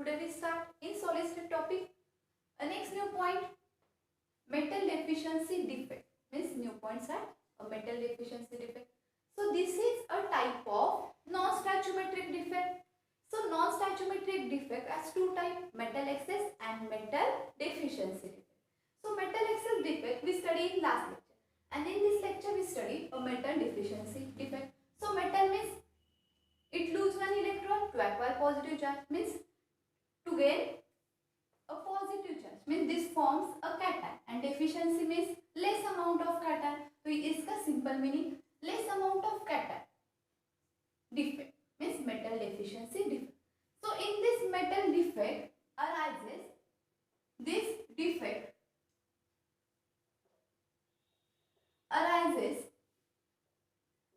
Today we start in solid state topic. Next new point, metal deficiency defect. Means new points are a metal deficiency defect. So this is a type of non-stoichiometric defect. So non-stoichiometric defect has two types, metal excess and metal deficiency defect. So metal excess defect we studied in last lecture, and in this lecture we study a metal deficiency defect. So metal means it lose one electron to acquire positive charge, means to gain a positive charge, means this forms a cation, and deficiency means less amount of cation. तो इसका simple meaning less amount of cation defect means metal deficiency defect. So in this metal defect arises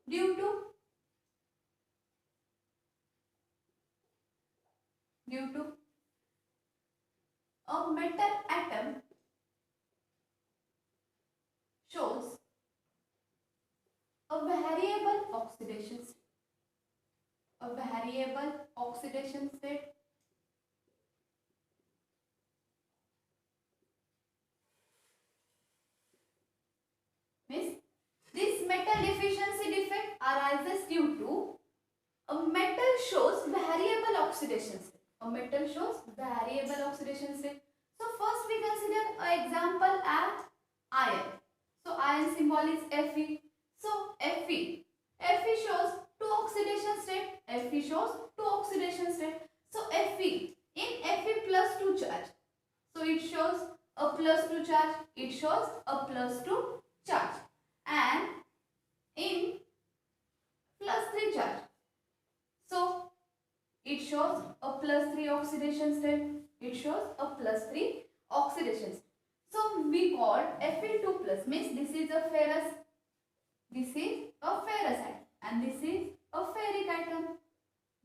due to a metal atom shows a variable oxidation state. A variable oxidation state means this metal deficiency defect arises due to a metal shows variable oxidation state. A metal shows variable oxidation state. So first we consider an example as iron. So iron symbol is Fe. So Fe shows two oxidation state. Fe shows two oxidation state. So Fe in Fe plus 2 charge. So it shows a plus 2 charge. It shows a plus 2 charge. And in plus 3 charge. So it shows a plus 3 oxidation state. It shows a plus 3 oxidation state. So we call Fe2 plus means this is a ferrous. This is a ferrous atom and this is a ferric atom.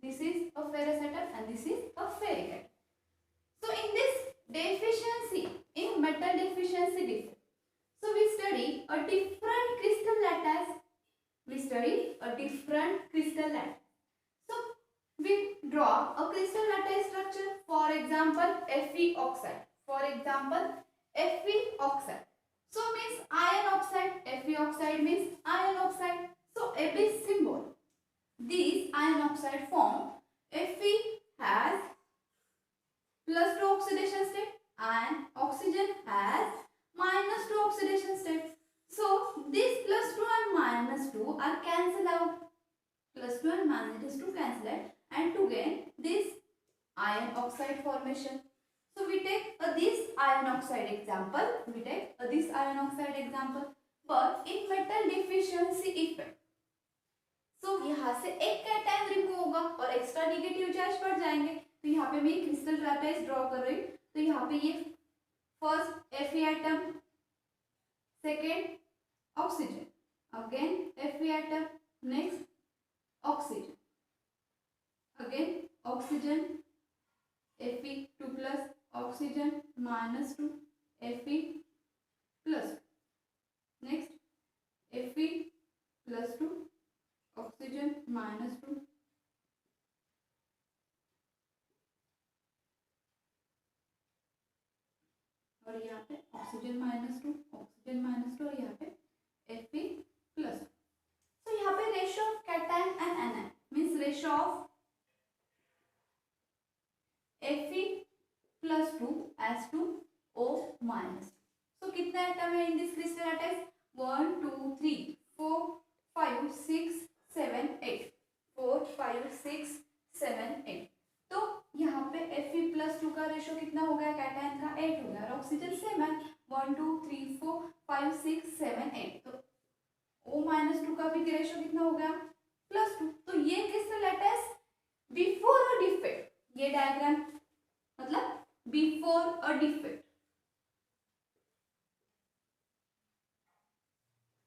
This is a ferrous atom and this is a ferric atom. So in this deficiency, in metal deficiency defect, so we study a different crystal lattice. We study a different crystal lattice. So we draw a crystal lattice structure. For example, Fe oxide. For example, Fe oxide. So means iron oxide. Fe oxide means iron oxide. So Ab symbol. These iron oxide form. Fe has plus 2 oxidation state and oxygen has minus 2 oxidation state. So this plus 2 and minus 2 are cancelled out. Plus 2 and minus 2 cancel out, and to gain this iron oxide formation. So we take this iron oxide example. But in metal deficiency effect, so यहाँ से एक cation remove होगा और extra negative charge बढ़ जाएंगे. तो यहाँ पे मैं क्रिस्टल लैटिस ड्रॉ कर रही हूँ. तो यहाँ पे ये first Fe atom, second oxygen, again Fe atom, next oxygen, again oxygen, Fe2 plus, oxygen minus 2, Fe plus, next Fe plus 2, oxygen minus 2, और यहाँ पे ऑक्सीजन माइनस 2 और यहाँ पे Fe plus. So यहाँ पे ratio of cation and anion means ratio of Fe plus 2 as to O minus. So कितना atom है in this crystal lattice? 1, 2, 3, 4, 5, 6, 7, 8. 4, 5, 6, 7, 8. तो यहाँ पे Fe plus 2 का रेशो कितना हो गया? कैटायन का 8 हो गया और ऑक्सीजन सेम है 1, 2, 3, 4, 5, 6, 7, 8. तो O माइनस 2 का भी रेशो कितना हो गया? प्लस 2. तो ये crystal lattice before a defect. ये डायग्राम मतलब before a defect.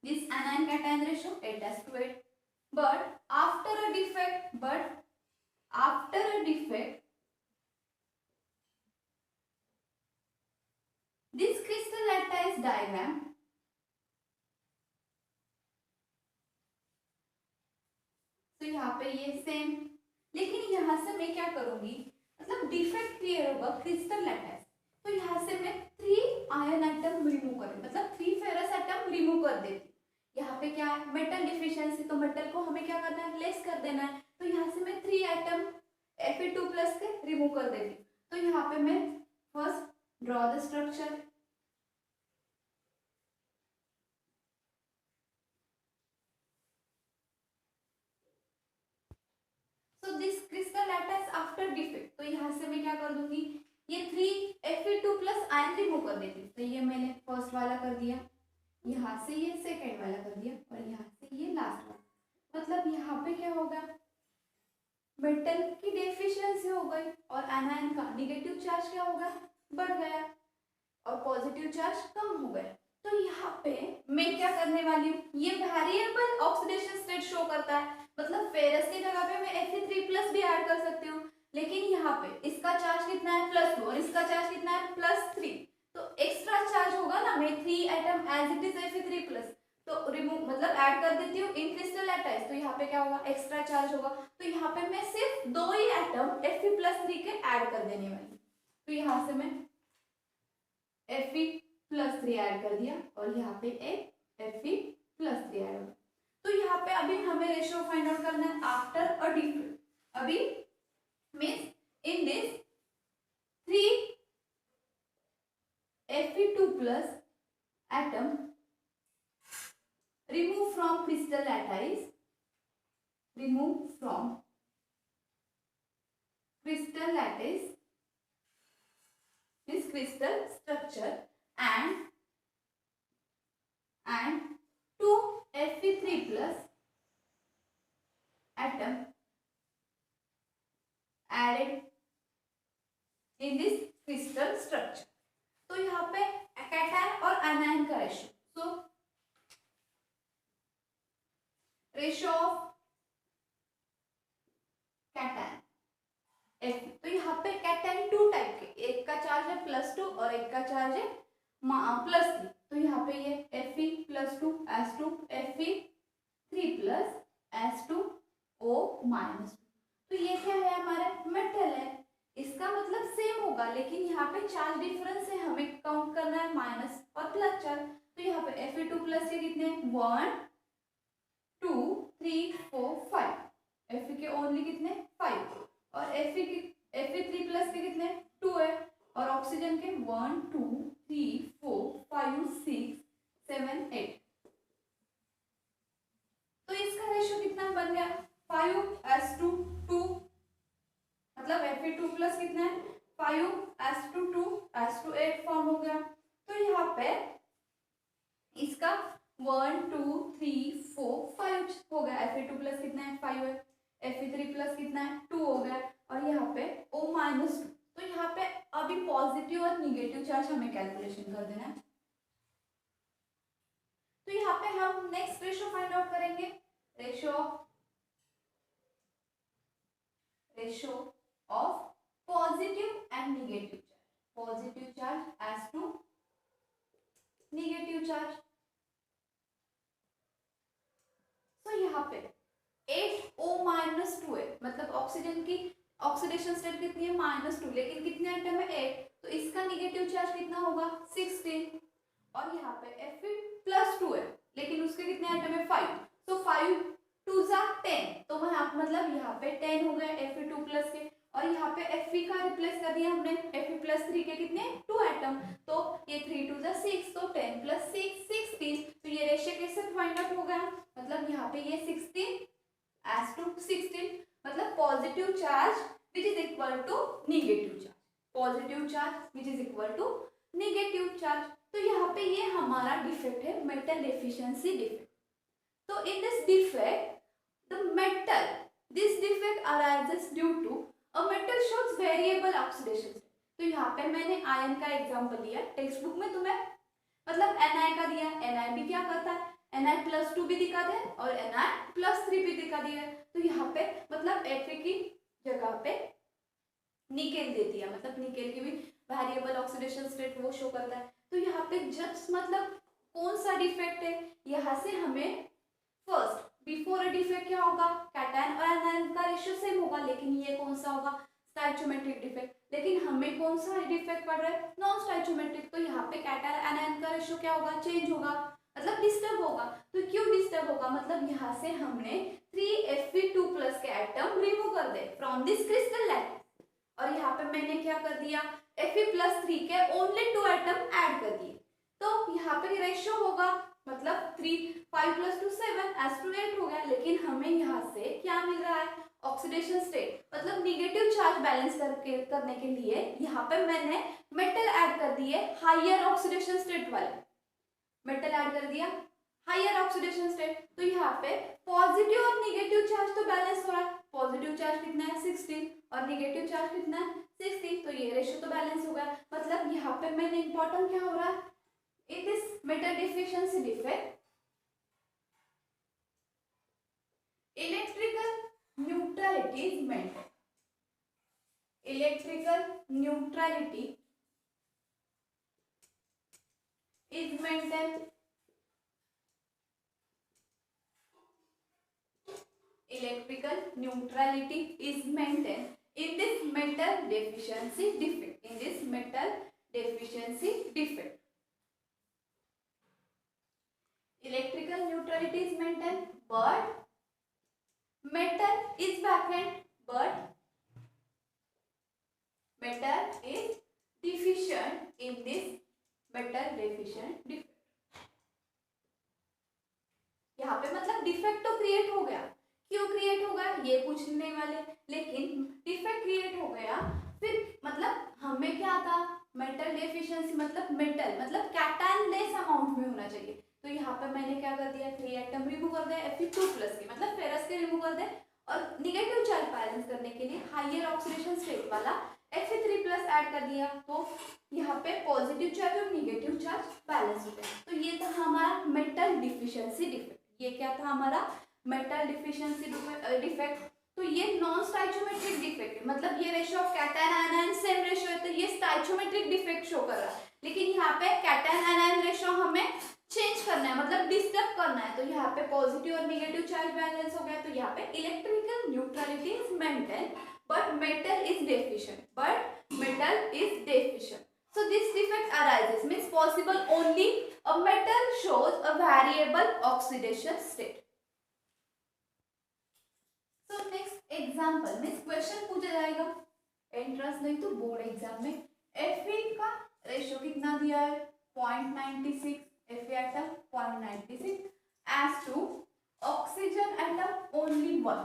This anion cation ratio 8:8. But after a defect, this crystal lattice diagram तो यहाँ पे ये सेम, लेकिन यहाँ से मैं क्या करूंगी, मतलब जब डिफेक्ट क्रिएट होगा क्रिस्टल लैटिस, तो यहाँ से मैं 3 आयन एटम रिमूव करूँ, मतलब 3 फेरस एटम रिमूव कर देती। यहाँ पे क्या है, मेटल डिफिशियंसी, तो मेटल को हमें क्या करना है, लेस कर देना है। तो यहाँ से मैं 3 एटम Fe2+ के रिमूव कर देती। तो यहाँ पे मैं first draw the structure. So this crystal lattice after defect, तो यहाँ से मैं क्या कर दूंगी, ये 3 Fe2+ आयन रिमूव कर देती। तो ये मैंने फर्स्ट वाला कर दिया, यहाँ से ये सेकेंड वाला कर दिया, और यहाँ से ये लास्ट वाला। मतलब यहाँ पे क्या होगा, मेटल की डेफिशिएंसी हो गई और एनायन का निगेटिव चार्ज क्या होगा, बढ़ गया, और पॉजिटिव चार्ज कम हो गया। तो यहाँ पे मैं क्या करने वाली हूँ, ये वेरिएबल ऑक्सीडेशन स्टेट शो करता है, मतलब फेरस की जगह पे मैं Fe3+ भी ऐड कर सकती हूँ, लेकिन यहाँ पे इसका चार्ज कितना है, +2, और इसका चार्ज कितना है, +3। तो एक्स्ट्रा चार्ज होगा ना, मैं 3 atom as it is Fe3+ तो रिमूव मतलब ऐड कर देती हूँ इन क्रिस्टल लैटिस, तो यहाँ पे क्या होगा, एक्स्ट्रा चार्ज होगा। तो यहाँ पे मैं सिर्फ 2 ही एटम Fe+3 के ऐड कर देने वाली। तो यहाँ से मैं Fe+3 ऐड कर दिया, और यहाँ पे एक Fe+3 ऐड होगा। तो यहाँ पे अभी हमें रेशियो फाइंड आउट करना है आफ्टर अ डिफेक्ट। अभी means in this 3 Fe2+ atom remove from crystal lattice, remove from crystal lattice, this crystal structure, and 2 Fe3+ atom added in this crystal structure। तो यहाँ पे कैटायन और anion का ratio, so ratio of cation F। तो यहाँ पे cation 2 type के, एक का चार्ज है +2 और एक का चार्ज है +3। तो यहाँ पे ये Fe+2 S2 Fe3+ S2O-2। तो ये क्या है, हमारा मेटल है, इसका मतलब सेम होगा, लेकिन यहाँ पे चार्ज डिफरेंस है, हमें काउंट करना है माइनस और प्लस चार्ज। तो यहाँ पे Fe2+ के कितने, 1 2 3 4 5, Fe के ओनली कितने 5, और Fe3+ के कितने 2 है, और ऑक्सीजन के 1 2 3 4 5 6 7 8। तो इसका रेशियो कितना बन गया, 5:2 2, मतलब Fe2+ कितना है 5:2 2 8 फॉर्म हो गया। तो यहाँ पे इसका 1 2 3 4 5 हो गया, Fe2+ कितना है 5 है, Fe3+ कितना है 2 हो गया, और यहाँ पे O-2। तो यहाँ पे अभी पॉजिटिव और निगेटिव चार्ज हमें कैलकुलेशन कर देना है। तो यहाँ पे हम नेक्स्ट रेशियो फाइंड आउट करेंगे, ratio of positive and negative charge, positive charge as to negative charge. तो यहाँ पे 8O-2 है, मतलब ऑक्सीजन की ऑक्सीडेशन स्टेट कितनी है -2, लेकिन कितने एटम है 8, तो इसका निगेटिव चार्ज कितना होगा 16। और यहाँ पे Fe+2 है, लेकिन उसके कितने एटम है 5, तो 5 2 10, तो वहाँ मतलब यहाँ पे 10 हो गए Fe2+ के, और यहाँ पे Fe का रिप्लेस कर दिया हमने Fe+3 के कितने 2 एटम, तो ये 3 2 6, तो 10 + 6 16। तो ये रेशियो कैसे फाइंड आउट हो गया, मतलब यहाँ पे ये 16:16, मतलब positive charge which is equal to negative charge, positive charge which is equal to negative charge. तो यहाँ पे ये हमारा डिफेक्ट है, मेटल डेफिशिएंसी डिफेक्ट। तो in this defect the metal, this defect arises due to a metal shows variable oxidation. तो यहाँ पे मैंने आयन का एग्जांपल लिया, टेक्स्ट बुक में तुम्हें मतलब Na का दिया, Na भी क्या करता है, Na+2 भी दिखा दे और Na+3 भी दिखा दिया है। तो यहाँ पे मतलब Fe की जगह पे निकेल दे दिया, मतलब निकेल की भी वेरिएबल ऑक्सीडेशन स्टेट वो शो करता है। तो यहाँ पे जस्ट मतलब कौन सा डिफेक्ट है, यहाँ से हमें फर्स्ट बिफोर अ डिफेक्ट क्या होगा, कैटायन और एनायन का रेशियो सेम होगा, लेकिन ये कौन सा होगा, स्टाइचोमेट्रिक डिफेक्ट, लेकिन हमें कौन सा डिफेक्ट पड़ रहा है, नॉन स्टाइचोमेट्रिक। तो यहाँ पे कैटायन एनायन का रेशियो क्या होगा, चेंज होगा, मतलब डिस्टर्ब होगा। तो क्यों डिस्टर्ब होगा, मतलब यहाँ से हमने 3Fe2+ के एटम रिमूव कर they from this crystal lattice, और यहाँ पे मैंने क्या कर दिया, Fe+3 के ओनली 2 एटम ऐड कर दिए। तो यहाँ पे रेशियो होगा, मतलब 5 + 2 7 S2 8 हो गया। लेकिन हमें यहाँ से क्या मिल रहा है, ऑक्सीडेशन स्टेट, मतलब निगेटिव चार्ज बैलेंस करने के लिए यहाँ पे मैंने मेटल ऐड कर दिए, हायर ऑक्सीडेशन स्टेट वाले मेटल ऐड कर दिया, हायर ऑक्सीडेशन स्टेट। तो यहाँ पे पॉजिटिव और निगेटिव चार्ज तो बैलेंस हो रहा है, पॉजिटिव चार्ज कितना है 16 और निगेटिव चार्ज कितना है 60, तो ये रेशियो तो बैलेंस हो गया। मतलब यहाँ पे मैंने इंपॉर्टेंट क्या हो रहा है, in this metal deficiency defect electrical neutrality is maintained. Electrical neutrality is maintained. Electrical neutrality is maintained in this metal deficiency defect. In this metal deficiency defect, electrical neutrality is maintained, but metal is vacant, but metal is deficient in this metal deficient defect. यहाँ पे मतलब defect तो create हो गया, क्यों create हो गया ये पूछने वाले, लेकिन डिफेक्ट क्रिएट हो गया, फिर मतलब हमें क्या था, मेटल डेफिशिएंसी मतलब मेटल मतलब कैटायन लेस अमाउंट में होना चाहिए। तो यहाँ पे मैंने क्या कर दिया, 3 एटम रिमूव कर दिया Fe2+ के, मतलब फेरस के रिमूव कर दे, और निगेटिव चार्ज बैलेंस करने के लिए हायर ऑक्सीडेशन स्टेट वाला Fe3+ ऐड कर दिया। तो यहाँ पे पॉजिटिव चार्ज और निगेटिव चार्ज बैलेंस हो गया। तो ये था हमारा मेटल डिफिशिएंसी डिफेक्ट। ये क्या था हमारा मेटल डिफिशिएंसी डिफेक्ट। तो ये नॉन स्टाइचोमेट्रिक डिफेक्ट है, मतलब ये ratio of cation ion same ratio है, तो ये स्टाइचोमेट्रिक डिफेक्ट शो कर रहा है। लेकिन यहाँ पे कैटायन आयन रेशियो हमें चेंज करना है, मतलब डिस्टर्ब करना है। तो यहाँ पे पॉजिटिव और निगेटिव चार्ज बैलेंस हो गया। तो यहाँ पे electrical neutrality is maintain, but metal is deficient, but metal is deficient. So this defect arises means possible only a metal shows a variable oxidation state. So next example means question पूछा जाएगा entrance नहीं तो board exam में। Fe का ratio कितना दिया है 0.96, Fe atom 0.96 as to oxygen atom only 1।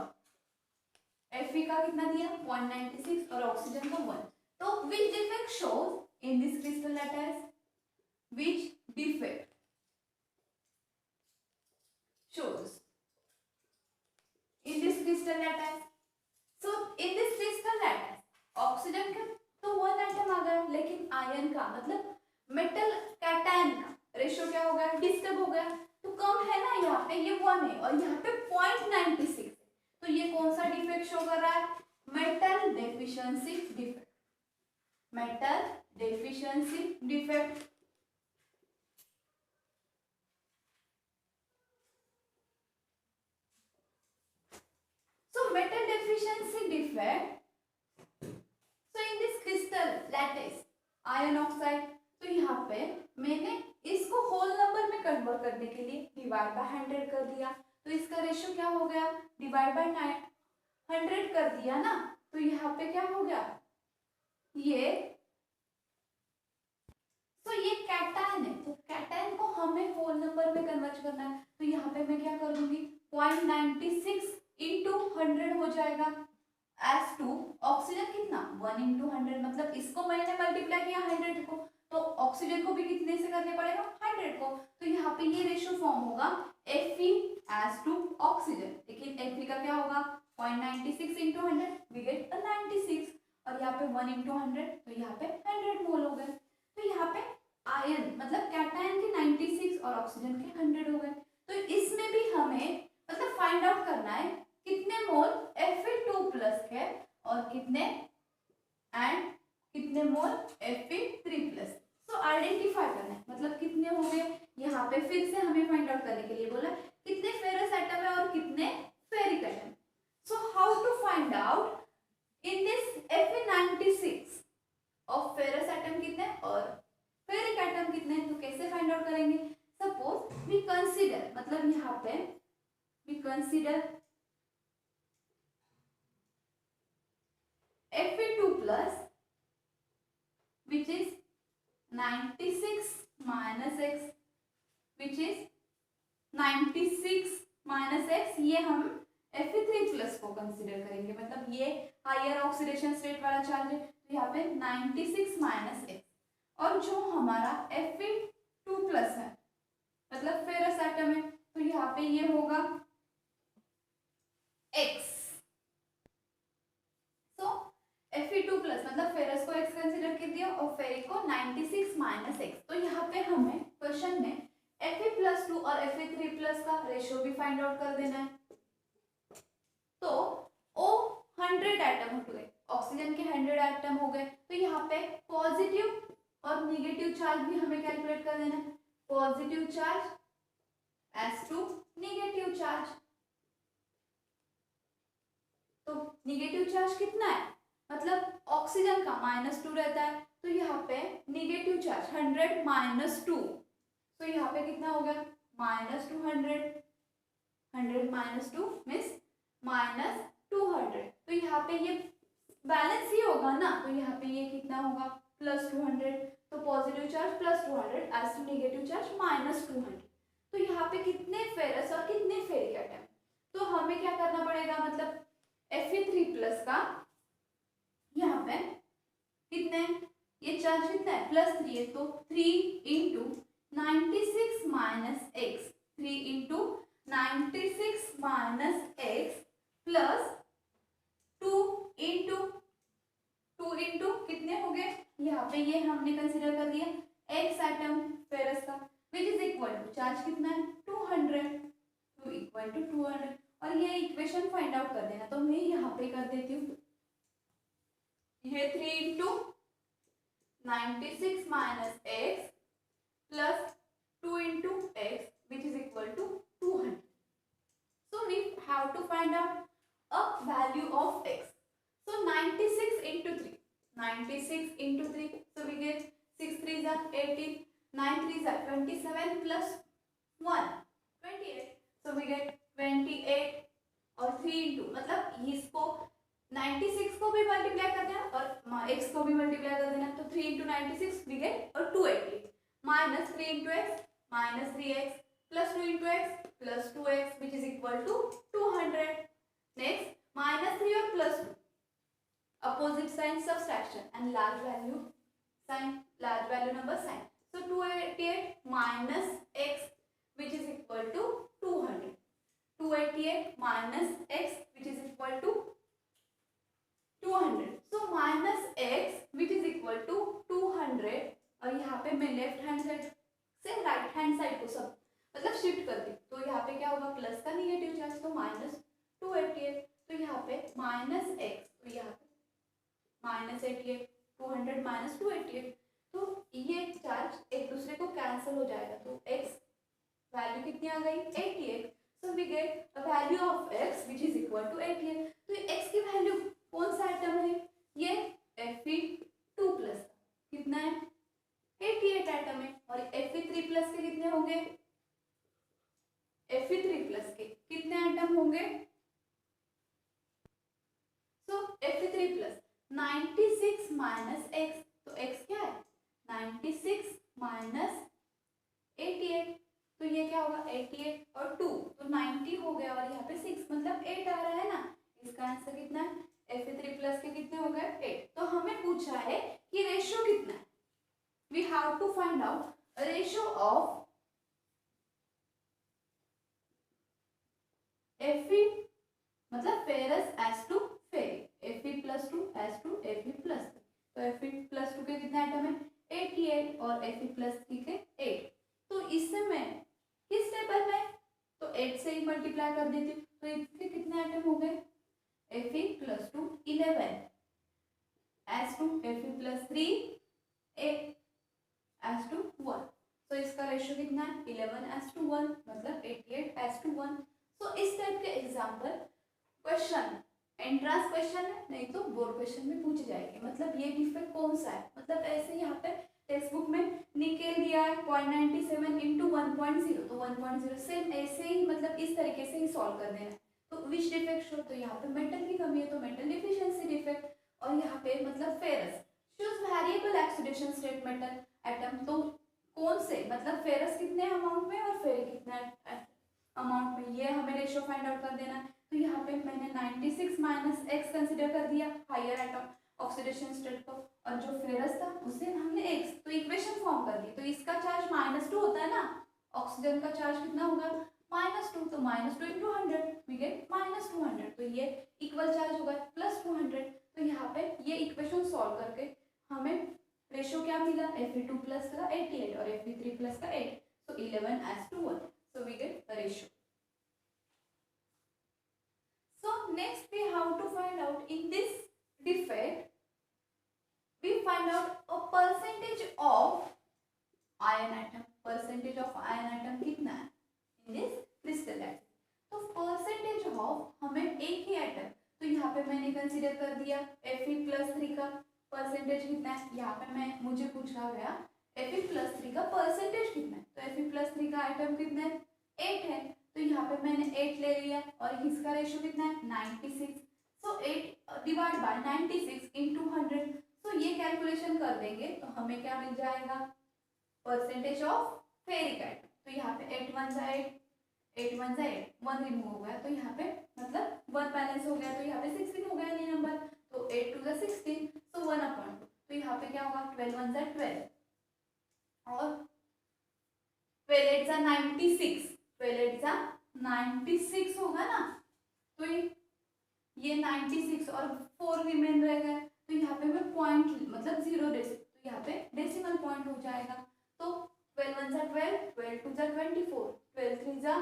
Fe का कितना दिया 0.96 और ऑक्सीजन का 1। तो which defect shows in this crystal lattice, which defect shows in this crystal lattice? So in this crystal lattice oxygen का तो 1 एटम आ गया, लेकिन आयन का मतलब मेटल कैटायन का रेशियो क्या हो गया, डिस्टर्ब हो गया। तो कम है ना, यहाँ पे ये 1 है और यहाँ पे 0.96 है। तो ये कौन सा डिफेक्ट शो कर रहा है, metal deficiency defect, metal deficiency defect. So metal deficiency defect, so in this crystal lattice iron oxide, तो यहाँ पे मैंने इसको होल नंबर में कन्वर्ट करने के लिए डिवाइड बाय 100 कर दिया। तो इसका रेशियो क्या हो गया, डिवाइड बाय 100 कर दिया ना, तो यहाँ पे क्या हो गया, ये तो ये कैटायन है, तो कैटायन को हमें होल नंबर में कन्वर्ट करना है। तो यहाँ पे मैं क्या करूंगी 0.96 into 100 हो जाएगा as to ऑक्सीजन कितना 1 into 100, मतलब इसको मैंने मल्टीप्लाई किया 100 को, तो ऑक्सीजन को भी कितने से करने पड़ेगा 100 को। तो यहाँ पे ये रेशियो फॉर्म होगा Fe as to ऑक्सीजन, लेकिन Fe का क्या होगा 0.96 into 100 we get 96, और यहाँ पे 1 into 100 तो यहाँ पे 100 मोल हो गए। तो यहाँ पे आयन मतलब कैटायन के 96 और ऑक्सीजन के 100 हो गए। तो इसमें भी हमें मतलब फाइंड आउट करना है कितने मोल Fe2+ है और कितने मोल Fe3+। तो आइडेंटिफाई करना है, मतलब कितने हो गए, यहाँ पे फिर से हमें फाइंड आउट करने के लिए बोला कितने फेरस एटम है और कितने ferric atom. So how to find out, in this Fe यहाँ पे we consider Fe2 plus which is 96 minus x which is 96 minus x, ये हम Fe3 प्लस को कंसिडर करेंगे, मतलब ये हायर ऑक्सीडेशन स्टेट वाला चार्ज है, तो यहाँ पे 96 माइनस एक्स, और जो हमारा Fe2 प्लस है मतलब फेरस एटम है, तो यहाँ पे ये होगा x। सो Fe2 प्लस मतलब फेरस को x कंसिडर कर दिया और फेरिक को 96 माइनस एक्स। तो यहाँ पे हमें क्वेश्चन में Fe+2 और Fe3 प्लस का रेशियो भी फाइंड आउट कर देना है। तो O 100 एटम हो गए, ऑक्सीजन के 100 एटम हो गए, तो यहाँ पे पॉजिटिव और निगेटिव चार्ज भी हमें कैलकुलेट कर देना है। Positive charge S2 negative charge, तो निगेटिव चार्ज कितना है, मतलब ऑक्सीजन का -2 रहता है, तो यहाँ पे निगेटिव चार्ज 100 माइनस 2, तो यहाँ पे कितना हो गया -200, 100 माइनस 2 मीन्स -200, तो यहाँ पे ये बैलेंस ही होगा ना, तो यहाँ पे ये कितना होगा +200, तो positive charge +200 as to negative charge -200, तो यहाँ पे कितने फेरस और कितने फेरिक एटम, तो हमें क्या करना पड़ेगा, मतलब Fe3 प्लस का यहाँ पे कितने, ये चार्ज कितना है +3 है, तो 3 into 96 minus x, 3 into 96 minus x plus 2 into कितने हो गए, यहाँ पे ये हमने कंसिडर कर लिया एक्स एटम फेरस का, which is equal to charge कितना है 200, तो इक्वल टू 200, और ये इक्वेशन फाइंड आउट कर देना, तो मैं यहाँ पे कर देती हूँ, ये 3 into 96 minus x plus 2 into x which is equal to 200. So we have to find out a value of x. So 96 into 3. 96 into 3. So we get 6 3s are 18. 9 3s are 27 plus 1. 28. So we get 28 और 3 into मतलब इसको 96 को भी multiply कर देना और x को भी मल्टीप्लाई कर देना, तो 3 into 96 we get और 288 minus 3 into x minus 3x plus 2 into x plus 2x which is equal to 200. Next minus 3 or plus 2, opposite sign subtraction and large value sign, large value number sign, so 288 minus x which is equal to 200, 288 minus x which is equal to 200, so minus x which is equal to 200, और यहाँ पे मैं left hand side से right hand side को सब मतलब shift कर दी, तो यहाँ पे क्या होगा प्लस का निगेटिव चार्ज, तो -288, तो यहाँ पे माइनस एक्स, तो यहाँ पे -88, 200 माइनस 288, तो ये चार्ज एक दूसरे को कैंसिल हो जाएगा, तो x वैल्यू कितनी आ गई 88, so we get a value of x which is equal to 88, तो x की वैल्यू कौन सा आइटम है, ये Fe2 प्लस कितना है 88 एटम है, और Fe3 प्लस के कितने होंगे, Fe3 प्लस के कितने एटम होंगे, सो Fe3 प्लस 96 माइनस x, तो x क्या है 96 माइनस 88, तो ये क्या होगा 88 और 2 तो 90 हो गया, और यहाँ पे 6 मतलब 8 आ रहा है ना, इसका आंसर कितना है Fe3 प्लस के कितने हो गए 8, तो हमें पूछा है कि रेशियो कितना है, we have to find out a ratio of Fe मतलब ferrous as to ferric, Fe+2 as to Fe+3, तो Fe+2 के कितने आइटम है 88 और Fe+3 के 8, तो इससे मैं किस टेबल में, तो 8 से ही मल्टीप्लाई कर देती हूँ, तो इसके कितने आइटम हो गए Fe+2 11 S to Fe+3 8 S to 1, तो इसका रेशियो कितना है 11:1 मतलब 88:1। सो इस टाइप के एग्जाम्पल क्वेश्चन एंट्रांस क्वेश्चन है, नहीं तो बोर्ड क्वेश्चन में पूछ जाएगी, मतलब ये डिफेक्ट कौन सा है, मतलब ऐसे यहाँ पे टेक्स्ट बुक में निकेल दिया है 0.97 इंटू 1.0, तो 1.0 सेम ऐसे ही मतलब इस तरीके से ही सॉल्व कर देना है। तो विच डिफेक्ट शो, तो यहाँ पे मेटल की कमी है तो मेटल डिफिशियंसी डिफेक्ट, और यहाँ पे मतलब ferrous shows variable oxidation state metal atom, तो कौन से मतलब फेरस कितने अमाउंट में और फेरिक कितना अमाउंट में, ये हमें रेशियो फाइंड आउट कर देना है। तो यहाँ पे मैंने 96 माइनस एक्स कंसिडर कर दिया हायर एटम ऑक्सीडेशन स्टेट को, और जो फेरस था उसे हमने एक्स, तो इक्वेशन फॉर्म कर दी। तो इसका चार्ज -2 होता है ना, ऑक्सीजन का चार्ज कितना होगा -2, तो -2 इंटू 100 वी गेट -200, तो ये इक्वल चार्ज होगा +200। तो यहाँ पे ये इक्वेशन सॉल्व करके हमें रेशियो क्या मिला, Fe2 प्लस का 88 और Fe3 प्लस का 8, so 11:1, so we get the ratio. So next we have to find out in this defect, we find out a percentage of iron atom, percentage of iron atom कितना है in this crystal atom। तो percentage of हमें एक ही atom, तो यहाँ पे मैंने consider कर दिया Fe+3 का परसेंटेज कितना है, यहाँ पे मैं मुझे पूछा गया Fe+3 का परसेंटेज कितना है, तो Fe+3 का एटम कितना है 8 है, तो यहाँ पे मैंने 8 ले लिया और इसका रेशियो कितना है 96, सो 8 डिवाइड बाय 96 इंटू 100, तो ये कैलकुलेशन कर देंगे तो हमें क्या मिल जाएगा परसेंटेज ऑफ फेरिक एटम। तो यहाँ पे 8 1 जा 8, 8 1 जा 8, 1 रिमूव हो गया, तो यहाँ पे मतलब 1 बैलेंस हो गया, तो यहाँ पे 16 हो गया ये नंबर, तो 8 2 जा 16, सो 1/2, तो यहाँ पे क्या होगा 12 1 जा 12 और 12 8 जा 96, 12 8 जा 96 होगा ना, तो ये 96 और 4 रिमेन रह गए, तो यहाँ पे मैं पॉइंट मतलब 0 डेसिमल, तो यहाँ पे डेसिमल पॉइंट हो जाएगा, तो 12 1 जा 12, 12 2 जा 24, 12 3 जा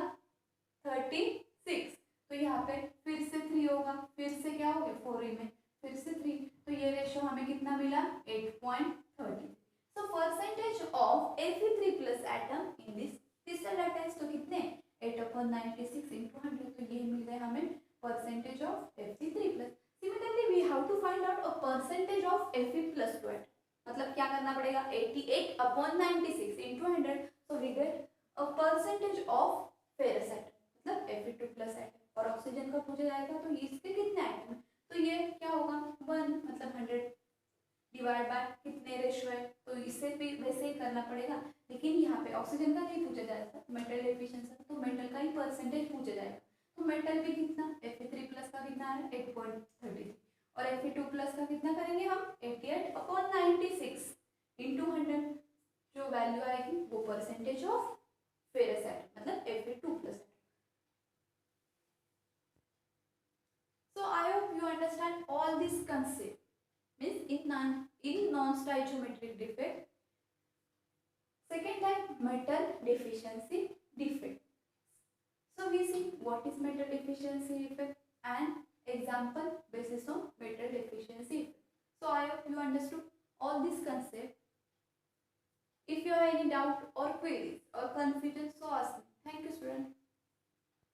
36, तो यहाँ पे फिर से 3 होगा, फिर से क्या हो गया 4 रिमेन, फिर से 3, तो ये रेशियो हमें कितना मिला 8.30। So percentage of Fe3 plus atom in this crystal lattice, तो कितने 8/96 इंटू 100, तो ये मिल गए हमें percentage of Fe3 plus. Similarly we have to find out a percentage of Fe+2 atom, मतलब क्या करना पड़ेगा 88/96 into 100, so we get a percentage of ferrous atom मतलब Fe2 प्लस एटम, और ऑक्सीजन का पूछा जाएगा तो इसके कितने एटम, तो ये क्या होगा 1 मतलब 100 डिवाइड बाय कितने रेशियो है, तो इससे भी वैसे ही करना पड़ेगा, लेकिन यहाँ पे ऑक्सीजन का नहीं पूछा जाएगा मेटल एफिशिएंसी, तो मेटल का ही परसेंटेज पूछा जाएगा, तो मेटल भी कितना Fe3 प्लस का कितना है 8.33 और Fe2 प्लस का कितना करेंगे हम 88/96 इंटू 100, जो वैल्यू आएगी वो परसेंटेज ऑफ फेरस एटम मतलब Fe2 plus. So I hope you understand all this concept, means in non-stoichiometric defect. Second type, metal deficiency defect. So we see what is metal deficiency defect and example basis on metal deficiency defect. So I hope you understood all this concept. If you have any doubt or queries or confusion, so ask me. Thank you, student.